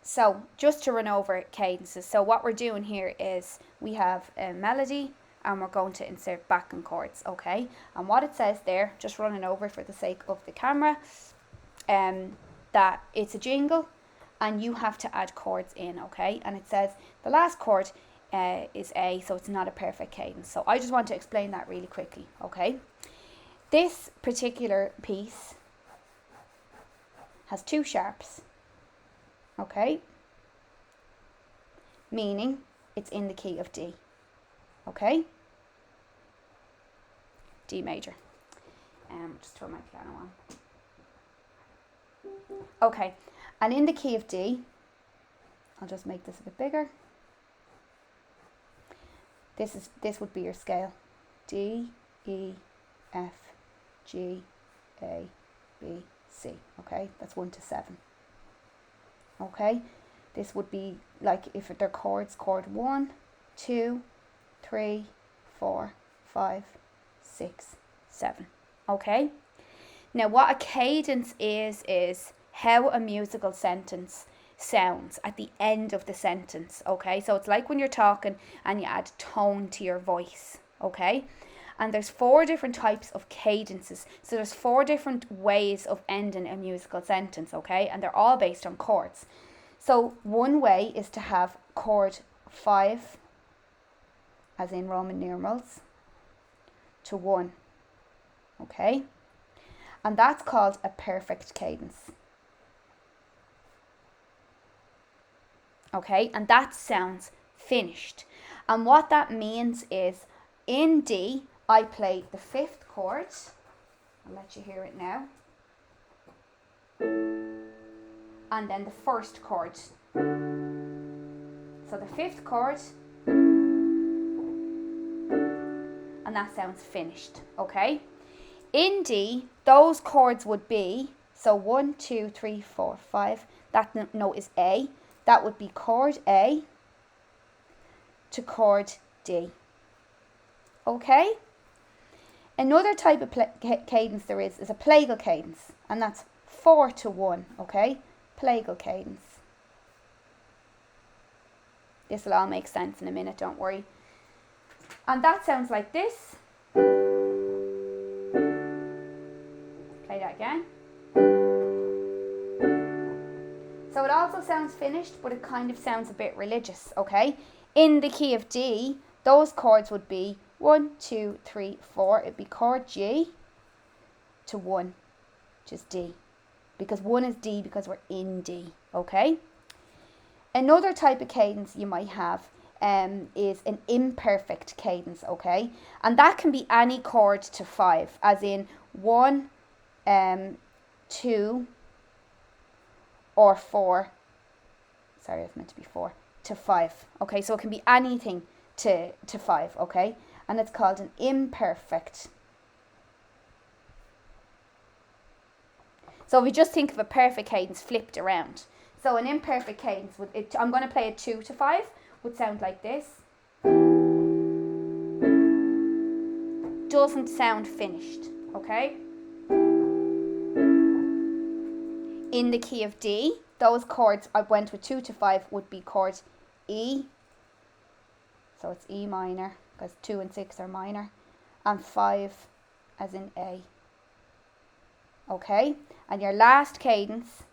So just to run over cadences. So what we're doing here is we have a melody and we're going to insert backing chords, okay? And what it says there, just running over for the sake of the camera, that it's a jingle and you have to add chords in, okay? And it says the last chord is A, so it's not a perfect cadence. So I just want to explain that really quickly, okay? This particular piece has 2 sharps, okay? Meaning it's in the key of D, okay? D major. Just turn my piano on. Okay, and in the key of D, I'll just make this a bit bigger. This would be your scale. D, E, F, G, A, B, C. Okay, that's 1 to 7. Okay, this would be like if they're chords, chord 1, 2, 3, 4, 5, 6, 7. Okay, now what a cadence is how a musical sentence sounds at the end of the sentence. Okay, so it's like when you're talking and you add tone to your voice. Okay, and there's 4 different types of cadences, so there's 4 different ways of ending a musical sentence. Okay, and they're all based on chords. So one way is to have chord 5, as in Roman numerals, to 1. Okay, and that's called a perfect cadence. Okay, and that sounds finished. And what that means is in D, I play the 5th chord. I'll let you hear it now. And then the 1st chord. So the 5th chord, and that sounds finished, okay? In D, those chords would be, so 1, 2, 3, 4, 5, that note is A. That would be chord A to chord D. Okay? Another type of cadence there is a plagal cadence, and that's 4 to 1, okay? Plagal cadence. This will all make sense in a minute, don't worry. And that sounds like this. Play that again. So it also sounds finished, but it kind of sounds a bit religious, okay? In the key of D, those chords would be 1, 2, 3, 4. It'd be chord G to 1, which is D. Because 1 is D because we're in D, okay? Another type of cadence you might have is an imperfect cadence, okay? And that can be any chord to 5, as in 1, 2, or 4, sorry, it's meant to be 4, to 5, okay? So it can be anything to 5, okay? And it's called an imperfect. So if we just think of a perfect cadence flipped around. So an imperfect cadence, I'm going to play a 2 to 5, would sound like this. Doesn't sound finished, okay? In the key of D, those chords I went with 2 to 5 would be chord E. So it's E minor, because 2 and 6 are minor. And 5 as in A. Okay? And your last cadence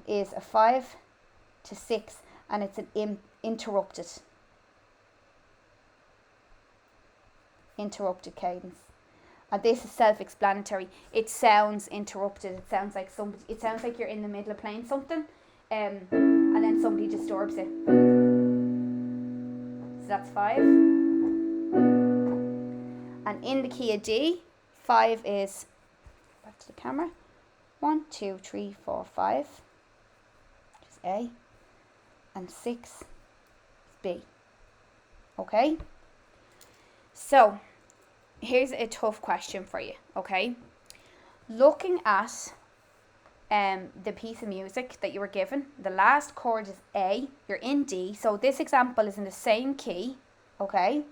is a 5 to 6, and it's an interrupted cadence. And this is self-explanatory. It sounds interrupted. It sounds like you're in the middle of playing something, and then somebody disturbs it. So that's 5. And in the key of D, 5 is, back to the camera, 1, 2, 3, 4, 5, which is A, and 6 is B. Okay? So here's a tough question for you, okay? Looking at the piece of music that you were given, the last chord is A, you're in D, so this example is in the same key, okay?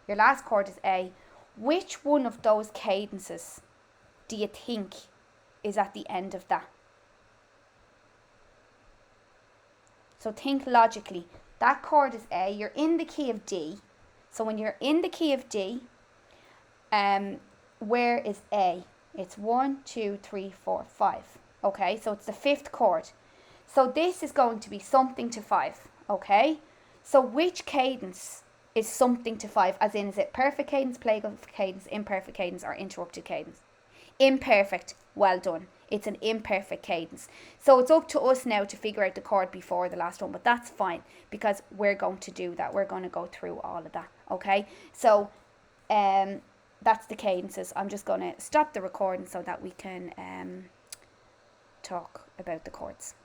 Your last chord is A. Which one of those cadences do you think is at the end of that? So think logically. That chord is A. You're in the key of D. So when you're in the key of D, where is A? It's 1, 2, 3, 4, 5. Okay, so it's the fifth chord. So this is going to be something to 5. Okay, so which cadence is something to 5? As in, is it perfect cadence, plagal cadence, imperfect cadence, or interrupted cadence? Imperfect. Well done. It's an imperfect cadence. So it's up to us now to figure out the chord before the last one, but that's fine because we're going to do that. We're going to go through all of that. Okay, so that's the cadences. I'm just going to stop the recording so that we can talk about the chords.